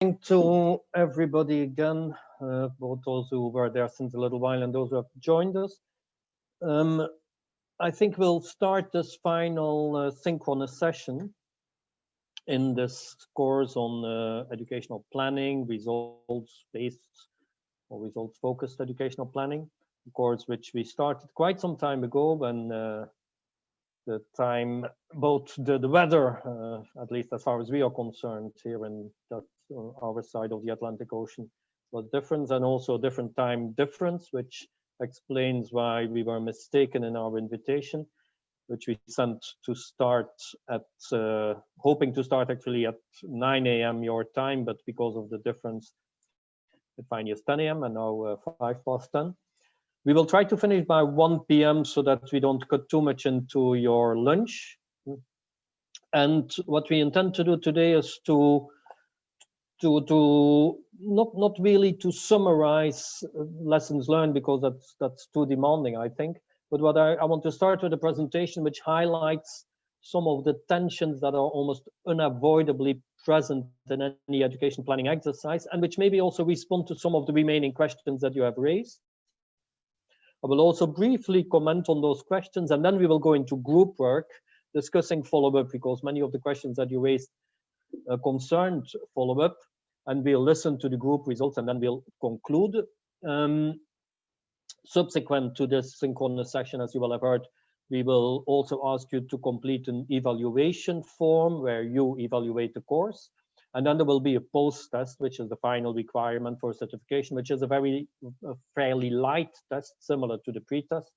To everybody again, both those who were there since a little while and those who have joined us. I think we'll start this final synchronous session in this course on educational planning, results-based or results-focused educational planning, a course which we started quite some time ago when the time, both the weather, at least as far as we are concerned here in our side of the Atlantic Ocean, was different, and also different time difference, which explains why we were mistaken in our invitation, which we sent to start at, hoping to start actually at 9 a.m. your time, but because of the difference, it finally is 10 a.m. and now 5 past 10. We will try to finish by 1 p.m. so that we don't cut too much into your lunch. And what we intend to do today is to not really to summarize lessons learned, because that's too demanding, I think. But what I want to start with a presentation which highlights some of the tensions that are almost unavoidably present in any education planning exercise, and which maybe also respond to some of the remaining questions that you have raised. I will also briefly comment on those questions, and then we will go into group work, discussing follow-up, because many of the questions that you raised concerned follow-up, and we'll listen to the group results, and then we'll conclude. Subsequent to this synchronous session, as you will have heard, we will also ask you to complete an evaluation form where you evaluate the course. And then there will be a post-test, which is the final requirement for certification, which is a fairly light test, similar to the pre-test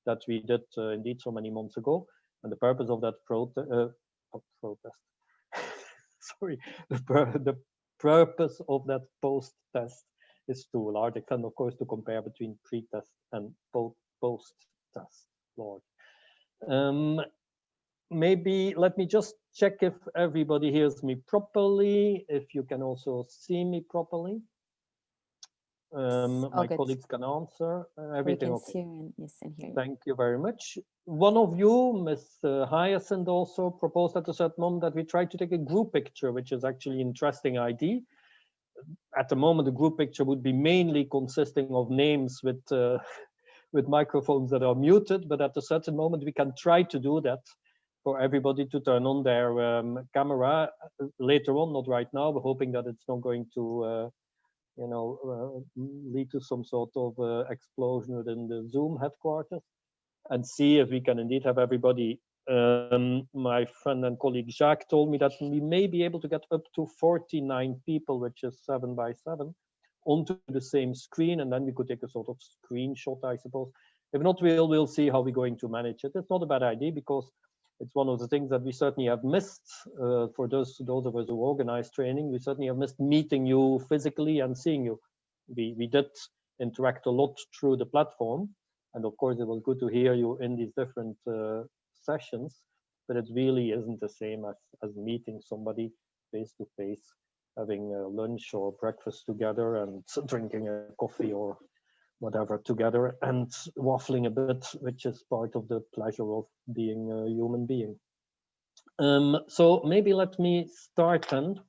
that we did indeed so many months ago. And the purpose of that the purpose of that post-test is to a large extent, of course, to compare between pre-test and post-test. Lord. Maybe let me just check if everybody hears me properly, if you can also see me properly. My colleagues can answer. Everything okay? Yes, and hear you. Thank you very much. One of you, Ms. Hyacinth, also proposed at a certain moment that we try to take a group picture, which is actually an interesting idea. At the moment, the group picture would be mainly consisting of names with microphones that are muted, but at a certain moment we can try to do that for everybody to turn on their camera later on, not right now. We're hoping that it's not going to lead to some sort of explosion within the Zoom headquarters, and see if we can indeed have everybody. My friend and colleague Jacques told me that we may be able to get up to 49 people, which is 7 by 7, onto the same screen, and then we could take a sort of screenshot, I suppose. If not, we'll see how we're going to manage it. It's not a bad idea, because it's one of the things that we certainly have missed for those of us who organize training. We certainly have missed meeting you physically and seeing you. We did interact a lot through the platform, and of course it was good to hear you in these different sessions, but it really isn't the same as meeting somebody face to face, having lunch or breakfast together and drinking a coffee or whatever together and waffling a bit, which is part of the pleasure of being a human being. So maybe let me start then.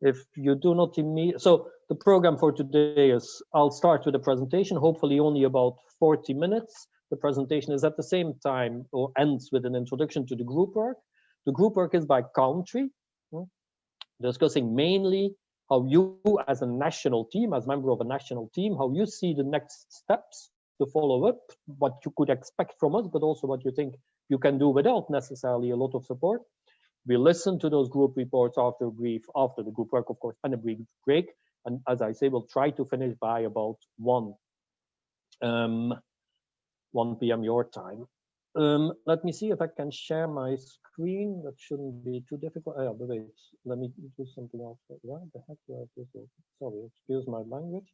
If you do not immediately, so the program for today is, I'll start with a presentation, hopefully only about 40 minutes. The presentation is at the same time, or ends with an introduction to the group work. The group work is by country, discussing mainly how you as a national team, as member of a national team, how you see the next steps to follow up, what you could expect from us, but also what you think you can do without necessarily a lot of support. We listen to those group reports after the group work, of course, and a brief break. And as I say, we'll try to finish by about 1 p.m. your time. Let me see if I can share my screen. That shouldn't be too difficult. Oh, but wait, let me do something else. Why the heck do I have this open? Sorry, excuse my language.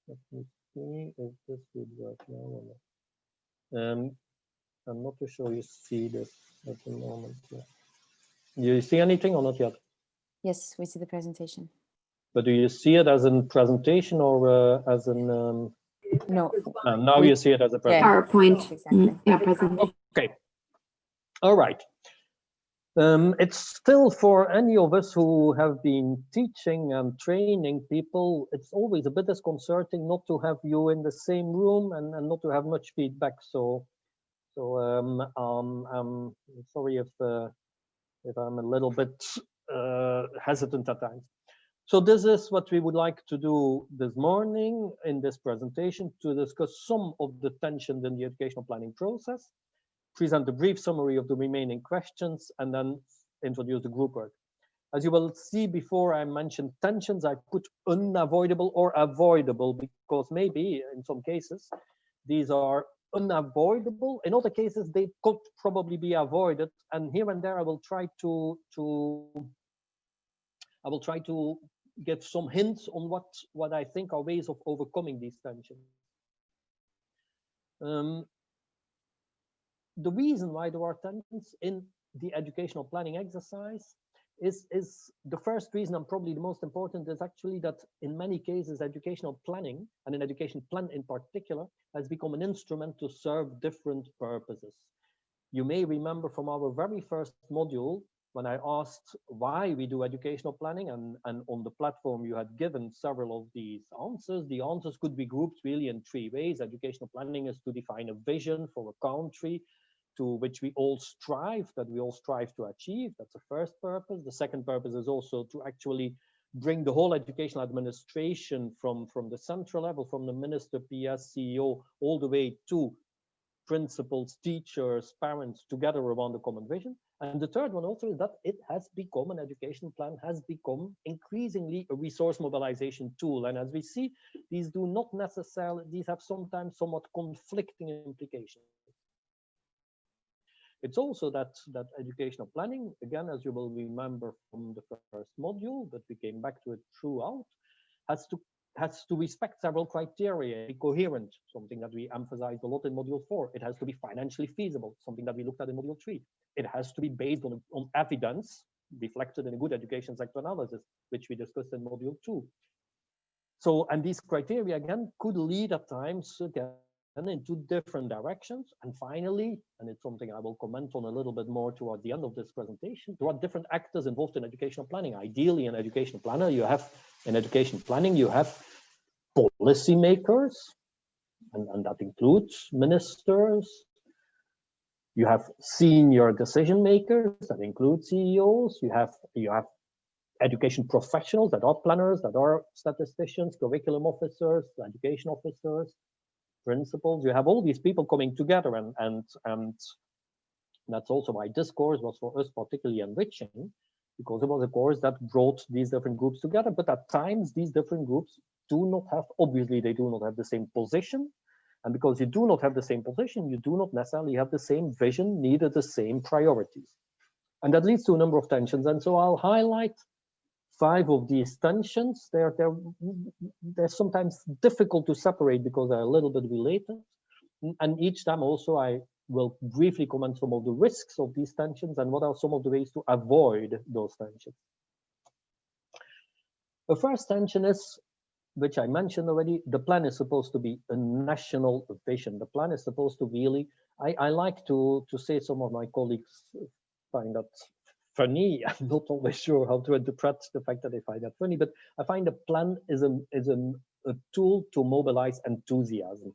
Let me see if this would work now or not. I'm not too sure you see this at the moment. Yeah. Do you see anything or not yet? Yes, we see the presentation. But do you see it as a presentation or as an? No. Now you see it as a presentation. PowerPoint. Exactly. Yeah, presentation. Okay. All right. It's still for any of us who have been teaching and training people, it's always a bit disconcerting not to have you in the same room and not to have much feedback. So I'm sorry if I'm a little bit hesitant at times. So this is what we would like to do this morning in this presentation, to discuss some of the tensions in the educational planning process, present a brief summary of the remaining questions, and then introduce the group work. As you will see, before I mentioned tensions, I put unavoidable or avoidable, because maybe in some cases these are unavoidable. In other cases, they could probably be avoided. And here and there, I will try to give some hints on what I think are ways of overcoming these tensions. The reason why there are tensions in the educational planning exercise is the first reason, and probably the most important, is actually that in many cases educational planning, and an education plan in particular, has become an instrument to serve different purposes. You may remember from our very first module when I asked why we do educational planning, and on the platform you had given several of these answers. The answers could be grouped really in three ways. Educational planning is to define a vision for a country to which we all strive, to achieve. That's the first purpose. The second purpose is also to actually bring the whole educational administration from the central level, from the minister, PS, CEO, all the way to principals, teachers, parents, together around a common vision. And the third one also is that it has become, an education plan has become increasingly a resource mobilization tool. And as we see, these do not necessarily, these have sometimes somewhat conflicting implications. It's also that educational planning, again, as you will remember from the first module, but we came back to it throughout, has to respect several criteria, be coherent, something that we emphasized a lot in module 4. It has to be financially feasible, something that we looked at in module 3. It has to be based on evidence, reflected in a good education sector analysis, which we discussed in module 2. So, and these criteria, again, could lead at times, again, into different directions. And finally, and it's something I will comment on a little bit more towards the end of this presentation, there are different actors involved in educational planning. Ideally, an educational planner, you have in education planning, you have policymakers, and that includes ministers. You have senior decision makers, that include CEOs. You have education professionals, that are planners, that are statisticians, curriculum officers, education officers, principals. You have all these people coming together, and that's also why this course was for us particularly enriching, because it was a course that brought these different groups together. But at times these different groups do not have, obviously they do not have the same position, and because you do not have the same position, you do not necessarily have the same vision, neither the same priorities, and that leads to a number of tensions. And so I'll highlight 5 of these tensions. They're sometimes difficult to separate because they're a little bit related. And each time also I will briefly comment some of the risks of these tensions and what are some of the ways to avoid those tensions. The first tension is, which I mentioned already, the plan is supposed to be a national vision. The plan is supposed to really, I like to say, some of my colleagues find that funny. I'm not always sure how to interpret the fact that they find that funny, but I find a plan is a tool to mobilize enthusiasm.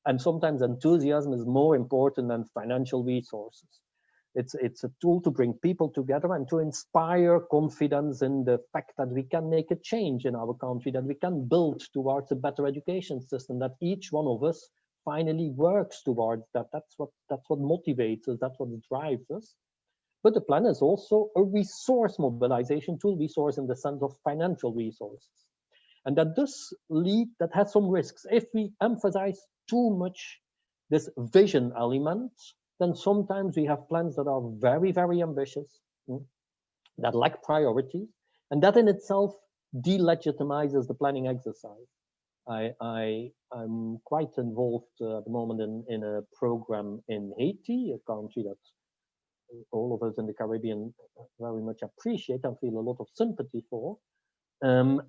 And sometimes enthusiasm is more important than financial resources. It's a tool to bring people together and to inspire confidence in the fact that we can make a change in our country, that we can build towards a better education system, that each one of us finally works towards that. That's what motivates us, that's what drives us. But the plan is also a resource mobilization tool, resource in the sense of financial resources. And that has some risks. If we emphasize too much this vision element, then sometimes we have plans that are very, very ambitious, that lack priorities, and that in itself delegitimizes the planning exercise. I'm quite involved at the moment in a program in Haiti, a country that all of us in the Caribbean very much appreciate and feel a lot of sympathy for. And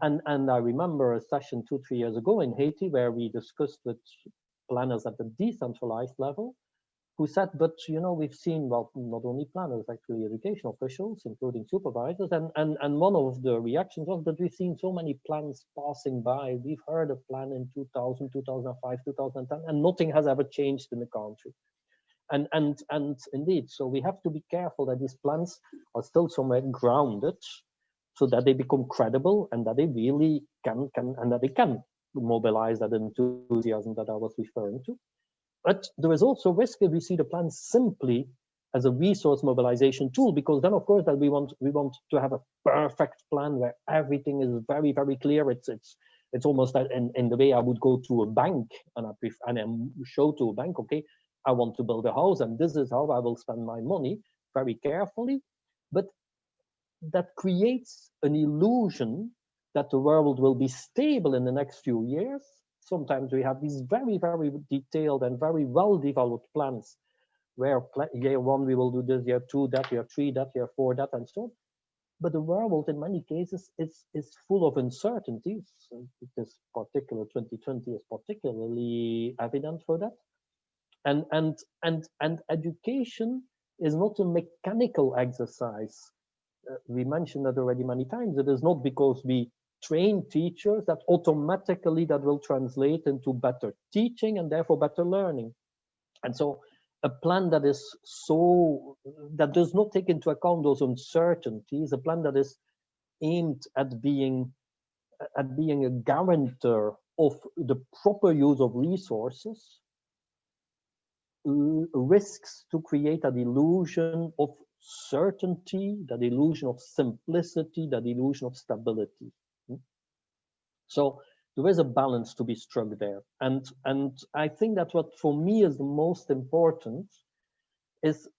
I remember a session 2-3 years ago in Haiti where we discussed with planners at the decentralized level who said, but we've seen, well, not only planners, actually education officials, including supervisors, and one of the reactions was, but we've seen so many plans passing by. We've heard a plan in 2000, 2005, 2010, and nothing has ever changed in the country. And indeed, so we have to be careful that these plans are still somewhere grounded, so that they become credible and that they really can and that they can mobilize that enthusiasm that I was referring to. But there is also risk if we see the plan simply as a resource mobilization tool, because then of course that we want to have a perfect plan where everything is very, very clear. It's almost that in the way I would go to a bank and I show to a bank, okay, I want to build a house and this is how I will spend my money very carefully. But that creates an illusion that the world will be stable in the next few years. Sometimes we have these very, very detailed and very well developed plans where year one we will do this, year two that, year three that, year four that, and so on. But the world in many cases is full of uncertainties. This particular 2020 is particularly evident for that. And education is not a mechanical exercise. We mentioned that already many times. It is not because we train teachers that automatically that will translate into better teaching and therefore better learning. And so a plan that does not take into account those uncertainties, a plan that is aimed at being a guarantor of the proper use of resources, risks to create that illusion of certainty, that illusion of simplicity, that illusion of stability. So there is a balance to be struck there. And I think that what for me is the most important is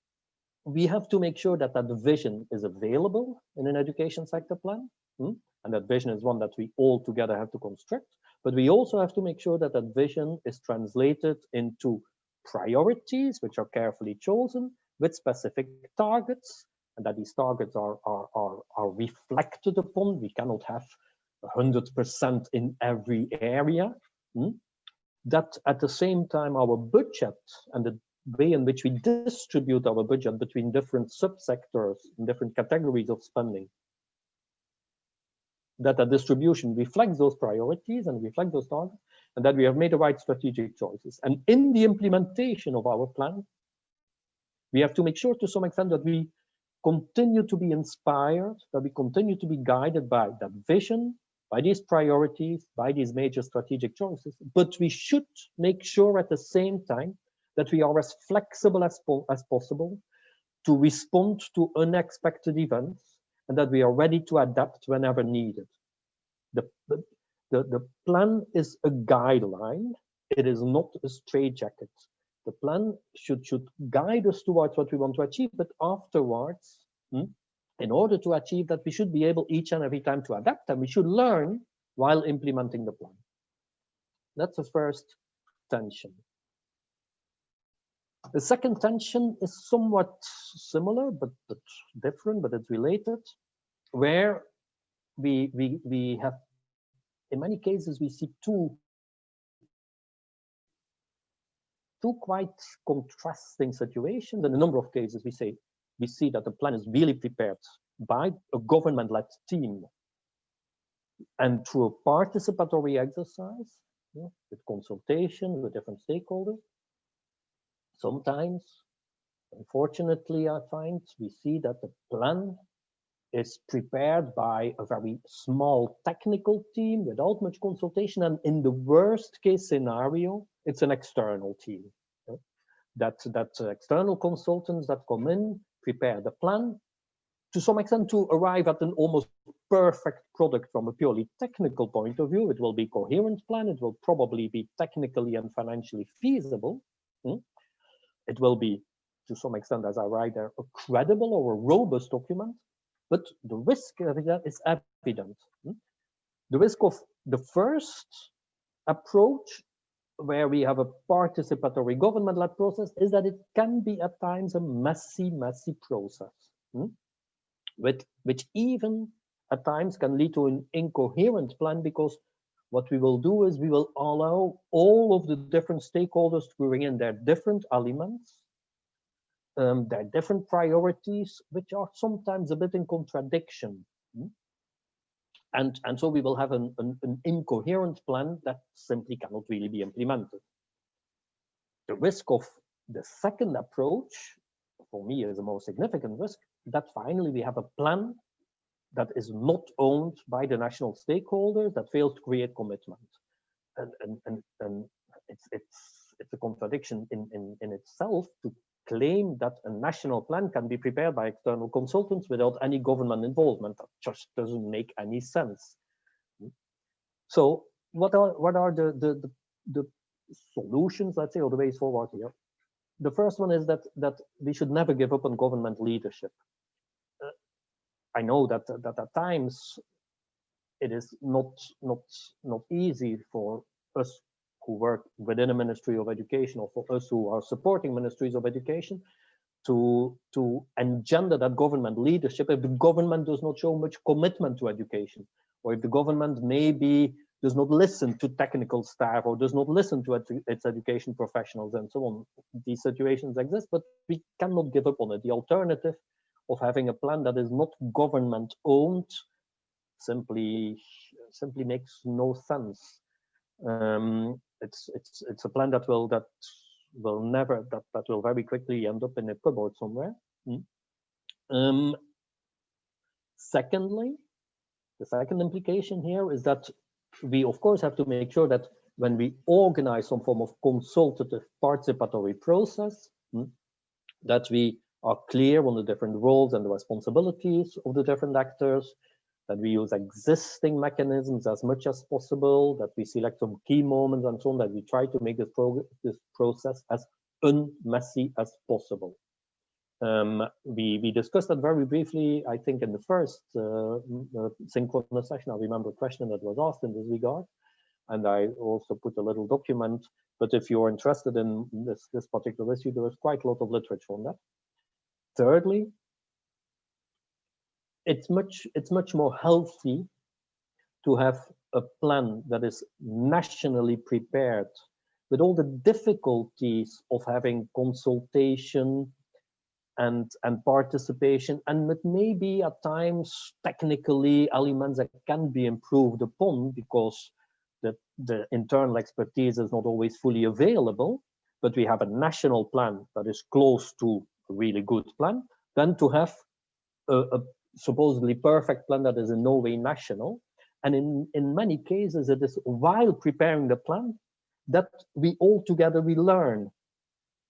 we have to make sure that that vision is available in an education sector plan. And that vision is one that we all together have to construct. But we also have to make sure that that vision is translated into priorities, which are carefully chosen with specific targets, and that these targets are reflected upon. We cannot have 100% in every area. That at the same time, our budget and the way in which we distribute our budget between different subsectors and different categories of spending, that the distribution reflects those priorities and reflects those targets, and that we have made the right strategic choices. And in the implementation of our plan, we have to make sure to some extent that we continue to be inspired, that we continue to be guided by that vision, by these priorities, by these major strategic choices. But we should make sure at the same time that we are as flexible as possible to respond to unexpected events, and that we are ready to adapt whenever needed. The plan is a guideline. It is not a straitjacket. The plan should guide us towards what we want to achieve, but afterwards, in order to achieve that, we should be able each and every time to adapt, and we should learn while implementing the plan. That's the first tension. The second tension is somewhat similar, but different, but it's related, where we have, in many cases, we see two quite contrasting situations. In a number of cases, we see that the plan is really prepared by a government-led team and through a participatory exercise, with consultation with different stakeholders. Sometimes, unfortunately, I find we see that the plan is prepared by a very small technical team without much consultation, and in the worst case scenario, it's an external team. That external consultants that come in, prepare the plan, to some extent to arrive at an almost perfect product from a purely technical point of view. It will be a coherent plan, it will probably be technically and financially feasible. It will be, to some extent, as I write there, a credible or a robust document. But the risk of that is evident. The risk of the first approach, where we have a participatory government-led process, is that it can be at times a messy process, which even at times can lead to an incoherent plan, because what we will do is we will allow all of the different stakeholders to bring in their different elements, There are different priorities, which are sometimes a bit in contradiction. And so we will have an incoherent plan that simply cannot really be implemented. The risk of the second approach, for me, is the most significant risk, that finally we have a plan that is not owned by the national stakeholders, that fails to create commitment. And it's a contradiction in itself to claim that a national plan can be prepared by external consultants without any government involvement. That just doesn't make any sense. So what are the solutions, let's say, or the ways forward here? The first one is that we should never give up on government leadership. I know that at times it is not easy for us who work within a Ministry of Education, or for us who are supporting ministries of education, to engender that government leadership if the government does not show much commitment to education, or if the government maybe does not listen to technical staff, or does not listen to its education professionals, and so on. These situations exist, but we cannot give up on it. The alternative of having a plan that is not government owned simply makes no sense. It's a plan that will very quickly end up in a cupboard somewhere. Secondly, the second implication here is that we of course have to make sure that when we organize some form of consultative participatory process, that we are clear on the different roles and the responsibilities of the different actors, that we use existing mechanisms as much as possible, that we select some key moments and so on, that we try to make this process as unmessy as possible. We discussed that very briefly, I think, in the first synchronous session. I remember a question that was asked in this regard, and I also put a little document. But if you're interested in this particular issue, there is quite a lot of literature on that. Thirdly, it's much more healthy to have a plan that is nationally prepared with all the difficulties of having consultation and participation, and with maybe at times technically elements that can be improved upon because the internal expertise is not always fully available, but we have a national plan that is close to a really good plan, than to have a supposedly perfect plan that is in no way national. And in many cases, it is while preparing the plan that we learn.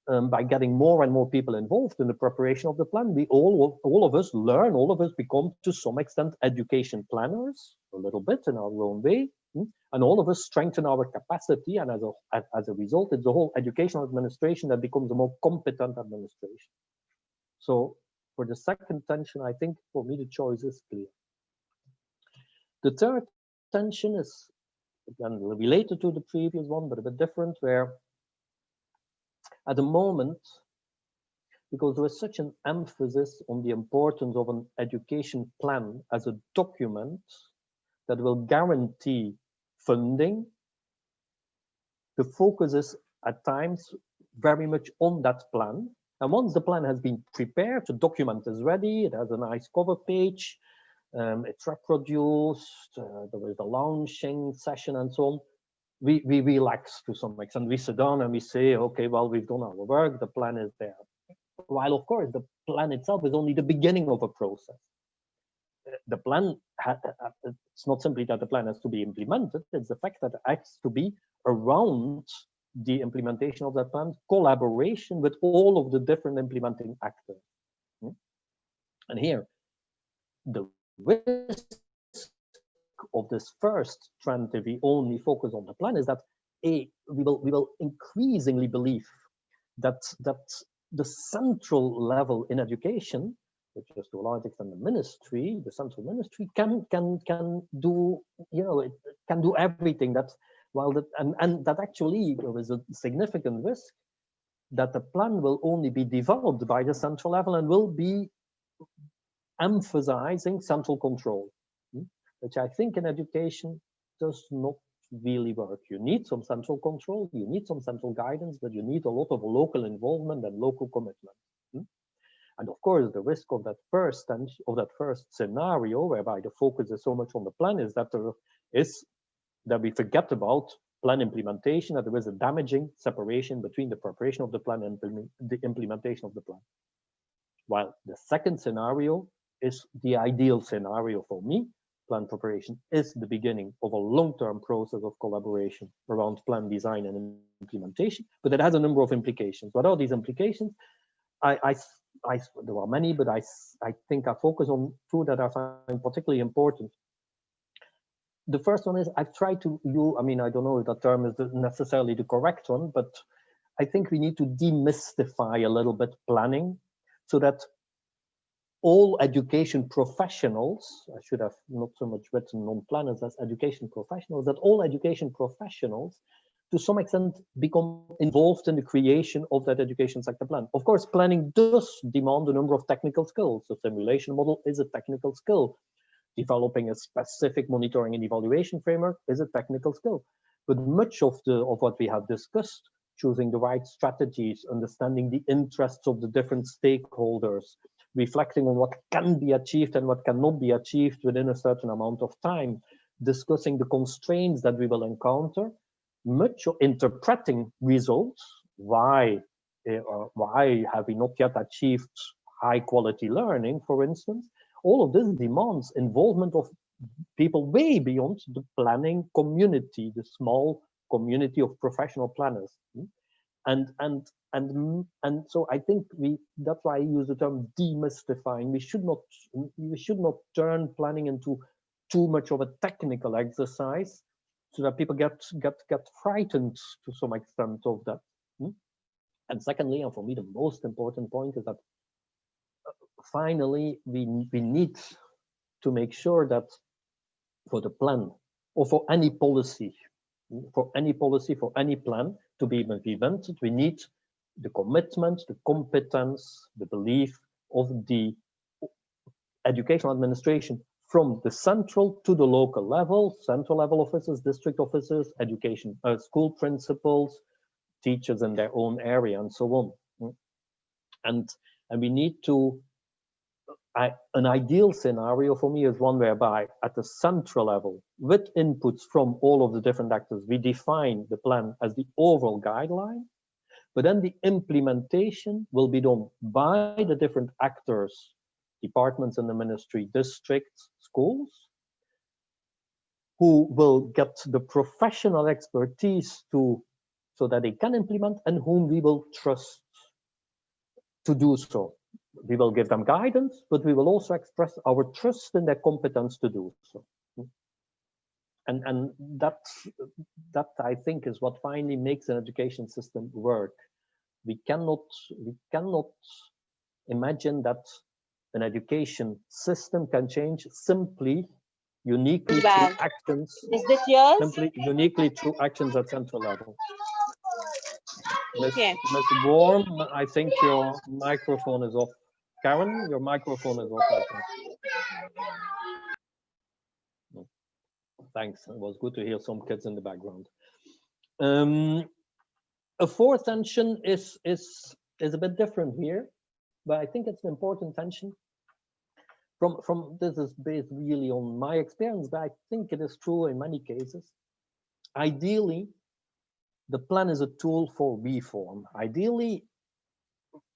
By getting more and more people involved in the preparation of the plan, we all of us learn, all of us become to some extent education planners, a little bit in our own way, and all of us strengthen our capacity, and as a result, it's the whole educational administration that becomes a more competent administration. So for the second tension, I think for me the choice is clear. The third tension is again related to the previous one, but a bit different, where at the moment, because there is such an emphasis on the importance of an education plan as a document that will guarantee funding, the focus is at times very much on that plan. And once the plan has been prepared, the document is ready, it has a nice cover page, it's reproduced, there is a launching session and so on, we relax to some extent. We sit down and we say, okay, well, we've done our work, the plan is there. While of course the plan itself is only the beginning of a process. The plan, it's not simply that the plan has to be implemented, it's the fact that it has to be around the implementation of that plan, collaboration with all of the different implementing actors. And here, the risk of this first trend, if we only focus on the plan, is that we will increasingly believe that the central level in education, which is to a large extent the ministry, the central ministry, can do, it can do everything. That while that and that actually there is a significant risk that the plan will only be developed by the central level and will be emphasizing central control, which I think in education does not really work. You need some central control, you need some central guidance, but you need a lot of local involvement and local commitment. And of course, the risk of that first scenario, whereby the focus is so much on the plan, is that we forget about plan implementation, that there is a damaging separation between the preparation of the plan and the implementation of the plan. While the second scenario is the ideal scenario for me. Plan preparation is the beginning of a long-term process of collaboration around plan design and implementation, but it has a number of implications. What are these implications? There are many, but I think I focus on two that I find particularly important. The first one is I've tried to I mean, I don't know if that term is necessarily the correct one, but I think we need to demystify a little bit planning so that all education professionals, I should have not so much written non-planners as education professionals, that all education professionals to some extent become involved in the creation of that education sector plan. Of course, planning does demand a number of technical skills. The simulation model is a technical skill. Developing a specific monitoring and evaluation framework is a technical skill. But much of what we have discussed, choosing the right strategies, understanding the interests of the different stakeholders, reflecting on what can be achieved and what cannot be achieved within a certain amount of time, discussing the constraints that we will encounter, much of interpreting results, why have we not yet achieved high quality learning, for instance. All of this demands involvement of people way beyond the planning community, the small community of professional planners. And so I think that's why I use the term demystifying. We should not turn planning into too much of a technical exercise so that people get frightened to some extent of that. And secondly, and for me the most important point is that finally we need to make sure that for the plan or for any policy, for any plan to be implemented, we need the commitment, the competence, the belief of the educational administration from the central to the local level, central level officers, district officers, education, school principals, teachers in their own area, and so on. And we need to, an ideal scenario for me is one whereby at the central level, with inputs from all of the different actors, we define the plan as the overall guideline, but then the implementation will be done by the different actors, departments in the ministry, districts, schools, who will get the professional expertise so that they can implement, and whom we will trust to do so. We will give them guidance, but we will also express our trust in their competence to do so. And that I think is what finally makes an education system work. We cannot imagine that an education system can change simply, uniquely through actions. Is this yours? Simply, uniquely through actions at central level. Okay. Ms. Worm, I think your microphone is off. Karen, your microphone is off, I think. Thanks. It was good to hear some kids in the background. A fourth tension is a bit different here, but I think it's an important tension. From this is based really on my experience, but I think it is true in many cases. Ideally, the plan is a tool for reform. Ideally,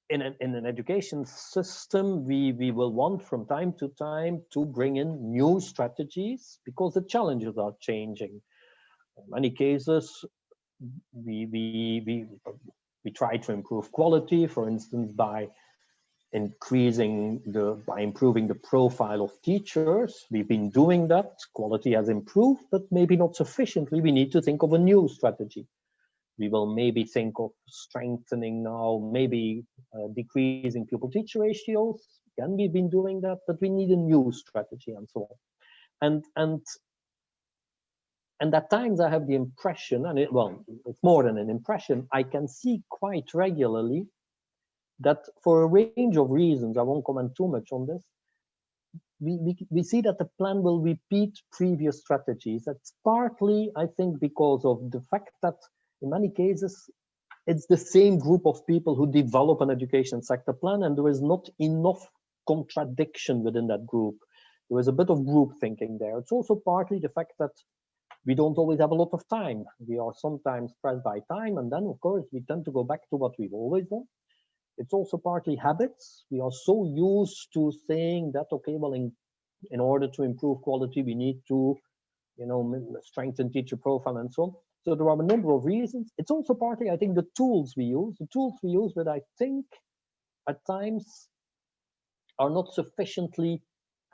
in an education system, we will want from time to time to bring in new strategies because the challenges are changing. In many cases, we try to improve quality, for instance, by improving the profile of teachers. We've been doing that. Quality has improved, but maybe not sufficiently. We need to think of a new strategy. We will maybe think of strengthening now, maybe decreasing pupil-teacher ratios. Again, we've been doing that, but we need a new strategy and so on. And at times I have the impression, and it's more than an impression, I can see quite regularly that for a range of reasons, I won't comment too much on this, we see that the plan will repeat previous strategies. That's partly, I think, because of the fact that in many cases, it's the same group of people who develop an education sector plan, and there is not enough contradiction within that group. There is a bit of group thinking there. It's also partly the fact that we don't always have a lot of time. We are sometimes pressed by time, and then of course we tend to go back to what we've always done. It's also partly habits. We are so used to saying that, okay, well, in order to improve quality, we need to, strengthen teacher profile and so on. So there are a number of reasons. It's also partly, I think, the tools we use that I think at times are not sufficiently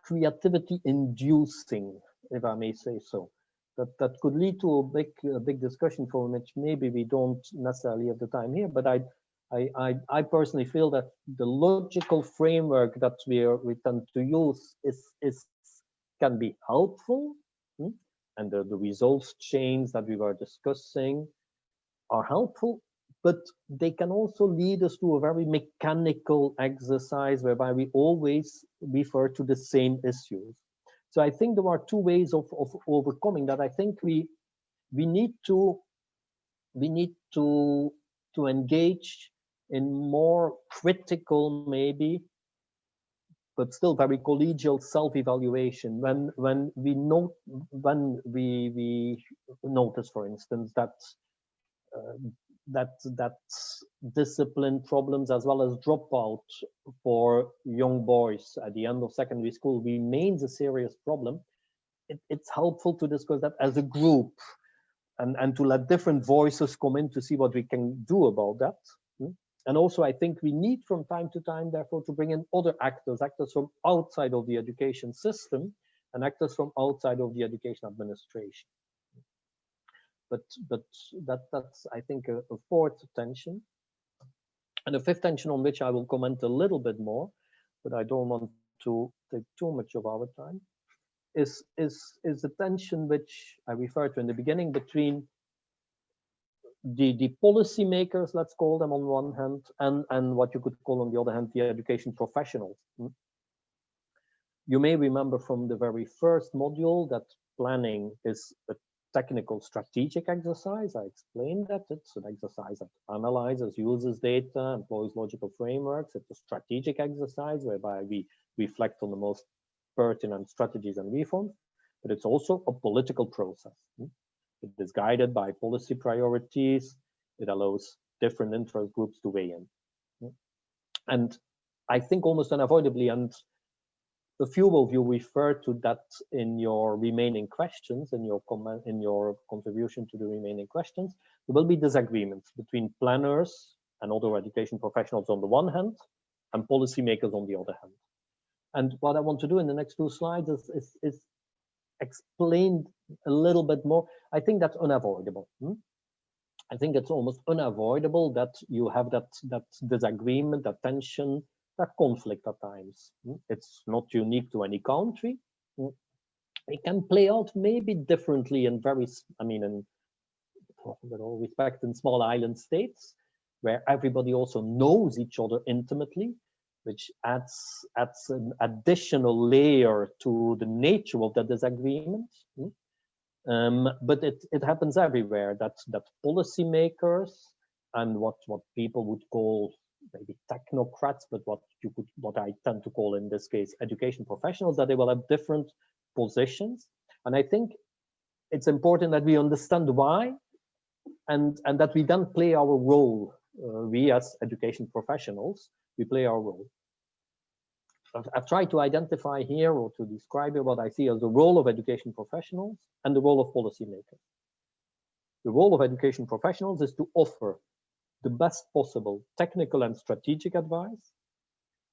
creativity inducing, if I may say so. That could lead to a big discussion for which maybe we don't necessarily have the time here, but I personally feel that the logical framework that we tend to use can be helpful, and the results chains that we were discussing are helpful, but they can also lead us to a very mechanical exercise whereby we always refer to the same issues. So I think there are two ways of overcoming that. I think we need to engage in more critical, maybe, but still very collegial self-evaluation when we notice, for instance, that discipline problems as well as dropout for young boys at the end of secondary school remains a serious problem. It's helpful to discuss that as a group and to let different voices come in to see what we can do about that. And also, I think we need from time to time, therefore, to bring in other actors from outside of the education system and actors from outside of the education administration. But that's, I think, a fourth tension. And a fifth tension on which I will comment a little bit more, but I don't want to take too much of our time, is the tension which I referred to in the beginning between the policymakers, let's call them on one hand, and what you could call on the other hand, the education professionals. You may remember from the very first module that planning is a technical strategic exercise. I explained that it's an exercise that analyzes, uses data, employs logical frameworks. It's a strategic exercise whereby we reflect on the most pertinent strategies and reforms, but it's also a political process. It is guided by policy priorities. It allows different interest groups to weigh in. And I think almost unavoidably, and a few of you referred to that in your remaining questions, in your comment, in your contribution to the remaining questions, there will be disagreements between planners and other education professionals on the one hand, and policymakers on the other hand. And what I want to do in the next two slides is explain a little bit more. I think that's unavoidable. I think it's almost unavoidable that you have that disagreement, that tension, that conflict at times. It's not unique to any country. It can play out maybe differently in with all respect, in small island states, where everybody also knows each other intimately, which adds an additional layer to the nature of the disagreement. But it happens everywhere that policymakers and what people would call maybe technocrats, but what I tend to call in this case education professionals, that they will have different positions. And I think it's important that we understand why, and that we then play our role. We as education professionals, we play our role. I've tried to identify here or to describe here what I see as the role of education professionals and the role of policymakers. The role of education professionals is to offer the best possible technical and strategic advice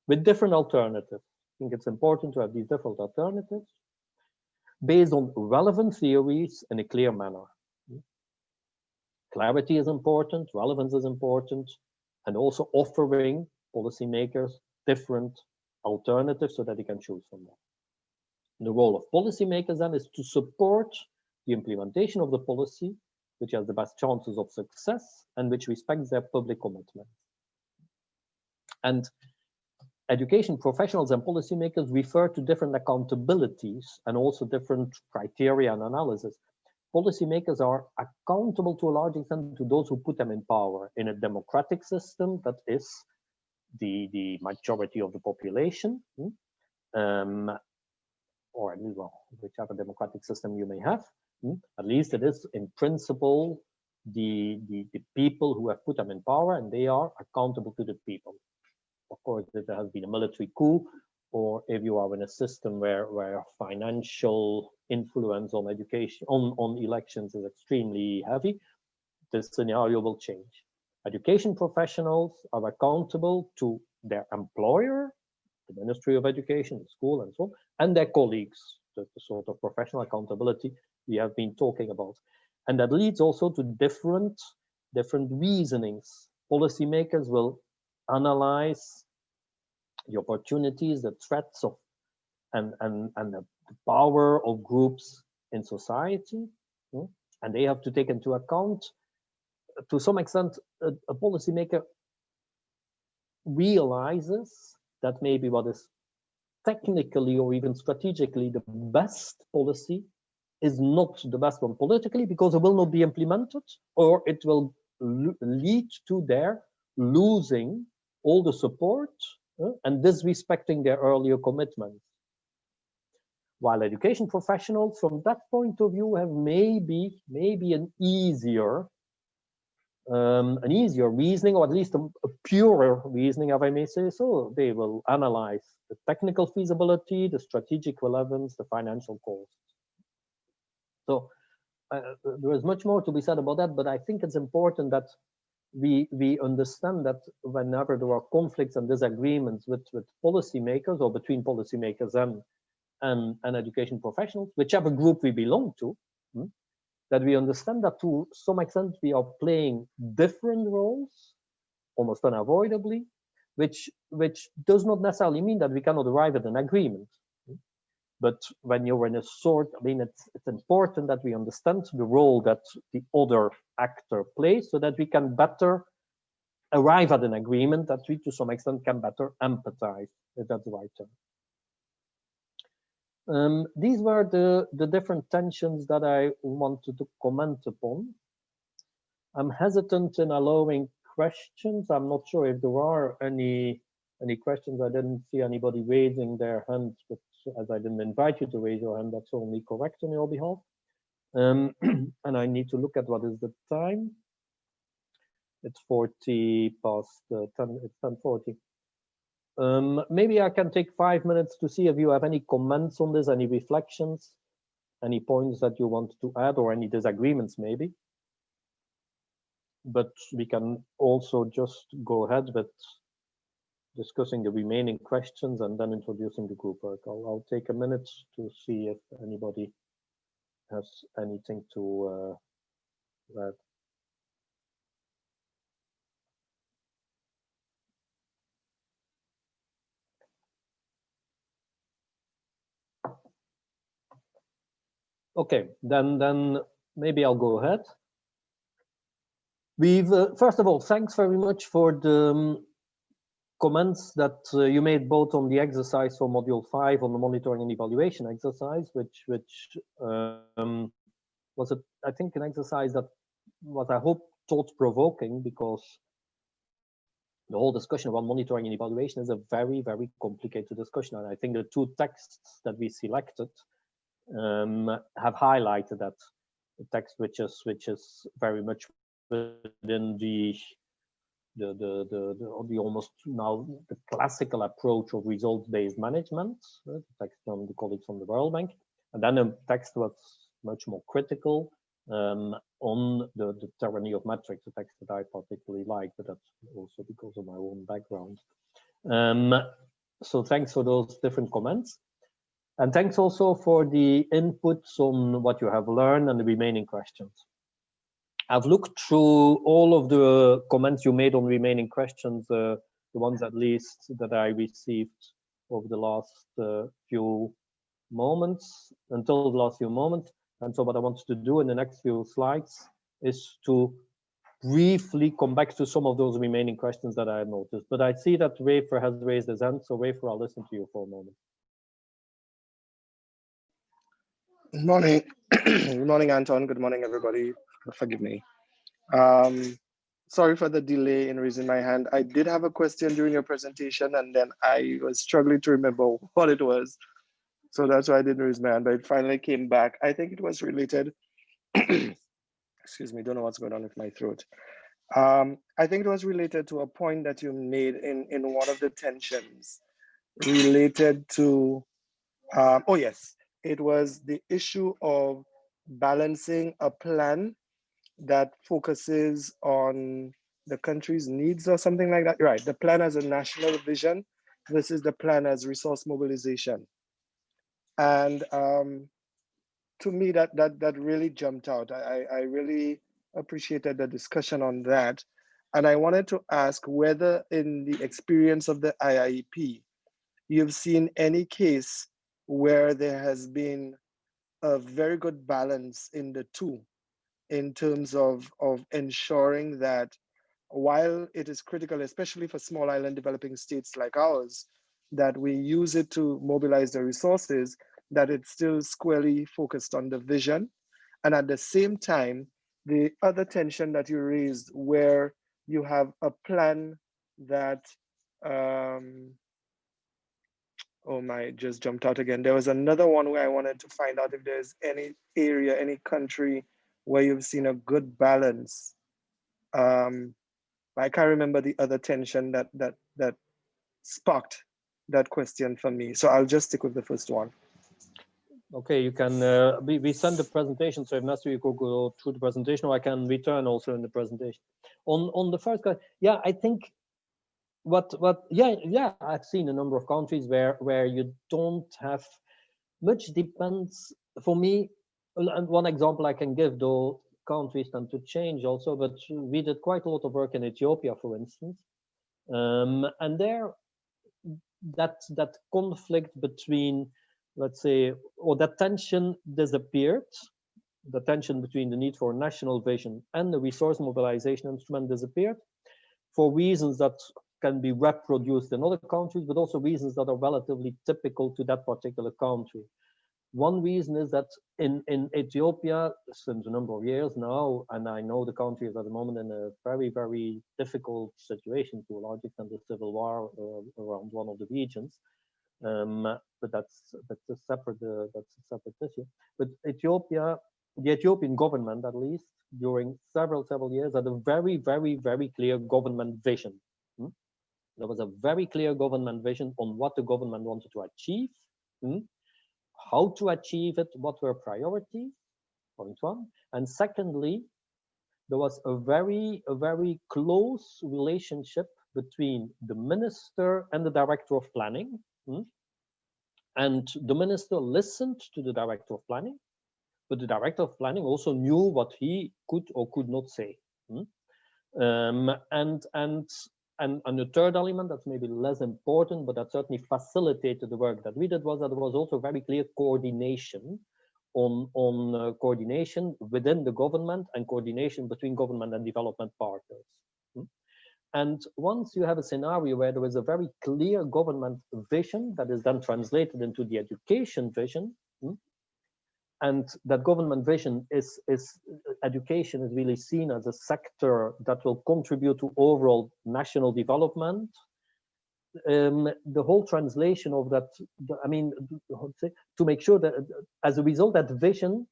with different alternatives. I think it's important to have these different alternatives based on relevant theories in a clear manner. Clarity is important, relevance is important, and also offering policymakers different alternatives so that they can choose from them. The role of policymakers then is to support the implementation of the policy which has the best chances of success and which respects their public commitments. And education professionals and policymakers refer to different accountabilities and also different criteria and analysis. policymakers are accountable to a large extent to those who put them in power. In a democratic system, that is the majority of the population, or well, whichever democratic system you may have, at least it is in principle the people who have put them in power, and they are accountable to the people. Of course, if there has been a military coup, or if you are in a system where financial influence on education, on elections is extremely heavy, this scenario will change. Education professionals are accountable to their employer, the Ministry of Education, the school, and so on, and their colleagues, the sort of professional accountability we have been talking about. And that leads also to different reasonings. Policymakers will analyze the opportunities, the threats of, and the power of groups in society, and they have to take into account, to some extent, a policymaker realizes that maybe what is technically or even strategically the best policy is not the best one politically, because it will not be implemented, or it will lead to their losing all the support and disrespecting their earlier commitments. While education professionals, from that point of view, have maybe an easier reasoning, or at least a purer reasoning, if I may say so. They will analyze the technical feasibility, the strategic relevance, the financial costs. So there is much more to be said about that, but I think it's important that we understand that whenever there are conflicts and disagreements with policymakers, or between policymakers and education professionals, whichever group we belong to, that we understand that to some extent we are playing different roles, almost unavoidably, which does not necessarily mean that we cannot arrive at an agreement. But when you're in a sort, I mean, it's important that we understand the role that the other actor plays, so that we can better arrive at an agreement, that we to some extent can better empathize, if that's the right term. These were the different tensions that I wanted to comment upon. I'm hesitant in allowing questions. I'm not sure if there are any questions. I didn't see anybody raising their hand, but as I didn't invite you to raise your hand, that's only correct on your behalf. And I need to look at what is the time. It's 40 past 10, it's 10:40. Maybe I can take 5 minutes to see if you have any comments on this, any reflections, any points that you want to add, or any disagreements maybe. But we can also just go ahead with discussing the remaining questions and then introducing the group work. I'll take a minute to see if anybody has anything to add. Okay, then maybe I'll go ahead. We've first of all, thanks very much for the comments that you made both on the exercise for module 5 on the monitoring and evaluation exercise, which was I think an exercise that was, I hope, thought-provoking, because the whole discussion around monitoring and evaluation is a very, very complicated discussion, and I think the two texts that we selected have highlighted that. The text which is very much within the almost now the classical approach of results-based management, the text from the colleagues from the World Bank, and then a text was much more critical on the tyranny of metrics, a text that I particularly like, but that's also because of my own background. So thanks for those different comments. And thanks also for the inputs on what you have learned and the remaining questions. I've looked through all of the comments you made on remaining questions, the ones at least that I received over the last few moments, until the last few moments. And so what I want to do in the next few slides is to briefly come back to some of those remaining questions that I had noticed. But I see that Rafer has raised his hand, so Rafer, I'll listen to you for a moment. Good morning. Good morning, Anton. Good morning, everybody. Forgive me. Um, Sorry for the delay in raising my hand. I did have a question during your presentation, and then I was struggling to remember what it was. So that's why I didn't raise my hand, but it finally came back. I think it was related. Excuse me, don't know what's going on with my throat. I think it was related to a point that you made in one of the tensions related to, oh yes, it was the issue of balancing a plan that focuses on the country's needs or something like that. Right, the plan as a national vision versus the plan as resource mobilization. And to me, that really jumped out. I really appreciated the discussion on that. And I wanted to ask whether in the experience of the IIEP, you've seen any case where there has been a very good balance in the two in terms of ensuring that while it is critical, especially for small island developing states like ours, that we use it to mobilize the resources, that it's still squarely focused on the vision. And at the same time, the other tension that you raised, where you have a plan that, oh my, just jumped out again. There was another one where I wanted to find out if there's any area, any country where you've seen a good balance. I can't remember the other tension that sparked that question for me. So I'll just stick with the first one. Okay, you can, we send the presentation, so if necessary, you could go through the presentation, or I can return also in the presentation. On the first question, yeah, I think yeah, I've seen a number of countries where you don't have much depends, for me, and one example I can give, though countries tend to change also, but we did quite a lot of work in Ethiopia, for instance. And there, that conflict between, let's say, or that tension disappeared. The tension between the need for national vision and the resource mobilization instrument disappeared for reasons that can be reproduced in other countries, but also reasons that are relatively typical to that particular country. One reason is that in Ethiopia, since a number of years now, and I know the country is at the moment in a very, very difficult situation to a large extent, the civil war around one of the regions. But that's a separate issue. But Ethiopia, the Ethiopian government, at least during several years, had a very, very, very clear government vision. There was a very clear government vision on what the government wanted to achieve, how to achieve it, what were priorities, point one. And secondly, there was a very close relationship between the minister and the director of planning. And the minister listened to the director of planning, but the director of planning also knew what he could or could not say. And the third element that's maybe less important, but that certainly facilitated the work that we did, was that there was also very clear coordination on coordination within the government and coordination between government and development partners. And once you have a scenario where there is a very clear government vision that is then translated into the education vision, and that government vision is education is really seen as a sector that will contribute to overall national development. The whole translation of that, I mean, to make sure that as a result, that vision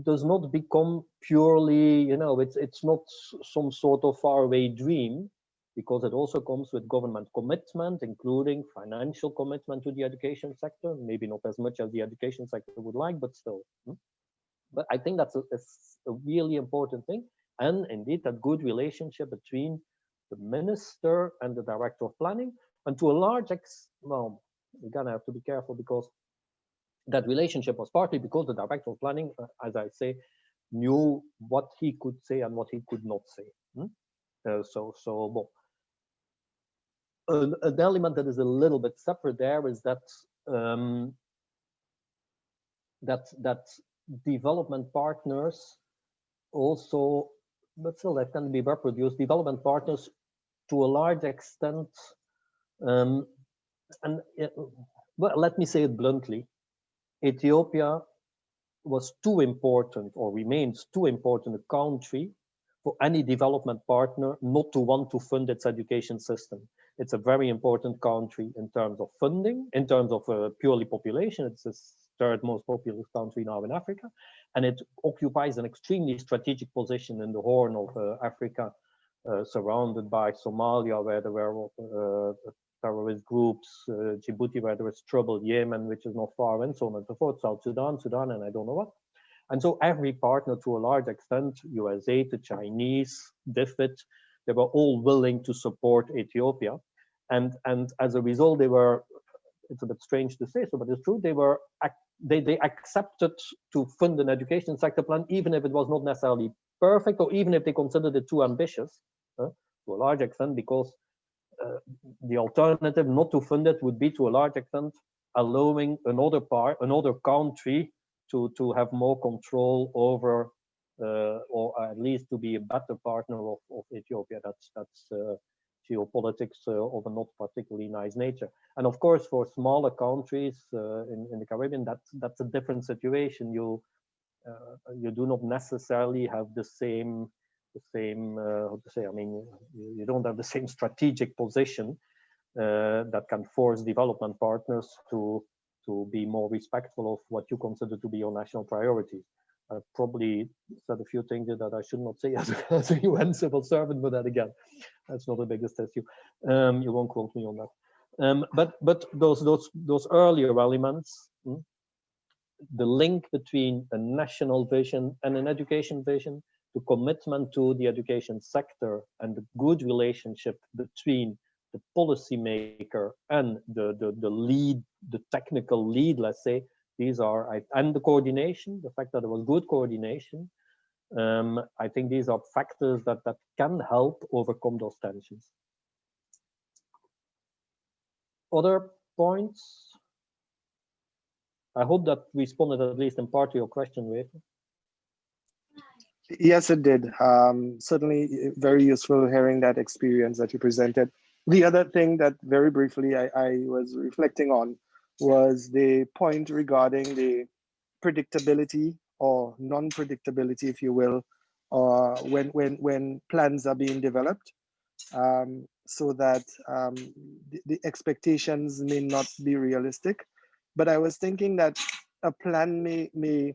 does not become purely, it's not some sort of faraway dream, because it also comes with government commitment, including financial commitment to the education sector, maybe not as much as the education sector would like, but still. But I think that's a really important thing. And indeed, that good relationship between the minister and the director of planning, and to a large extent, well, we're gonna have to be careful, because that relationship was partly because the director of planning, as I say, knew what he could say and what he could not say. Well, an element that is a little bit separate there is that that development partners also, but still that can be reproduced. Development partners, to a large extent, well, let me say it bluntly, Ethiopia was too important or remains too important a country for any development partner not to want to fund its education system. It's a very important country in terms of funding, in terms of purely population. It's the third most populous country now in Africa, and it occupies an extremely strategic position in the Horn of Africa, surrounded by Somalia, where there were terrorist groups, Djibouti, where there is trouble, Yemen, which is not far, and so on and so forth, South Sudan, and I don't know what. And so every partner, to a large extent, USA, the Chinese, DFID, they were all willing to support Ethiopia. And as a result, they were, it's a bit strange to say so, but it's true, they accepted to fund an education sector plan, even if it was not necessarily perfect, or even if they considered it too ambitious, to a large extent, because the alternative not to fund it would be, to a large extent, allowing another country to have more control over, or at least to be a better partner of Ethiopia. That's geopolitics of a not particularly nice nature. And of course, for smaller countries in the Caribbean, that's a different situation. You do not necessarily have the same how to say, I mean, you don't have the same strategic position that can force development partners to be more respectful of what you consider to be your national priorities. I've probably said a few things that I should not say as a UN civil servant, but that again, that's not the biggest issue. You won't quote me on that. But those earlier elements, the link between a national vision and an education vision, the commitment to the education sector, and the good relationship between the policymaker and the lead, the technical lead, let's say, these are, and the coordination, the fact that there was good coordination, I think these are factors that can help overcome those tensions. Other points? I hope that responded at least in part to your question, Rafer. Yes, it did. Certainly very useful hearing that experience that you presented. The other thing that very briefly I was reflecting on was the point regarding the predictability or non-predictability, if you will, when plans are being developed, so that the expectations may not be realistic. But I was thinking that a plan may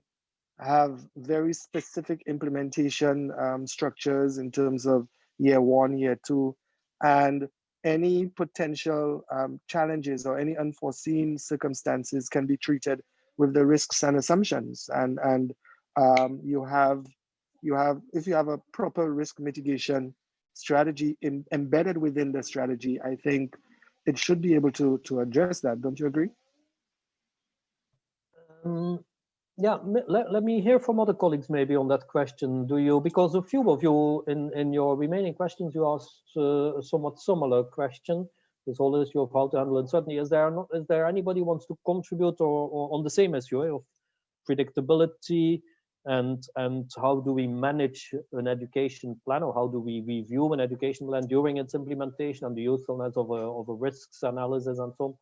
have very specific implementation structures in terms of year 1, year 2, and any potential challenges or any unforeseen circumstances can be treated with the risks and assumptions. And you have, if you have a proper risk mitigation strategy embedded within the strategy, I think it should be able to address that. Don't you agree? Yeah, let me hear from other colleagues maybe on that question. Do you, because a few of you in your remaining questions, you asked a somewhat similar question. This whole issue of how to handle uncertainty. Is there anybody who wants to contribute or on the same issue of predictability and how do we manage an education plan, or how do we review an education plan during its implementation, and the usefulness of a risks analysis and so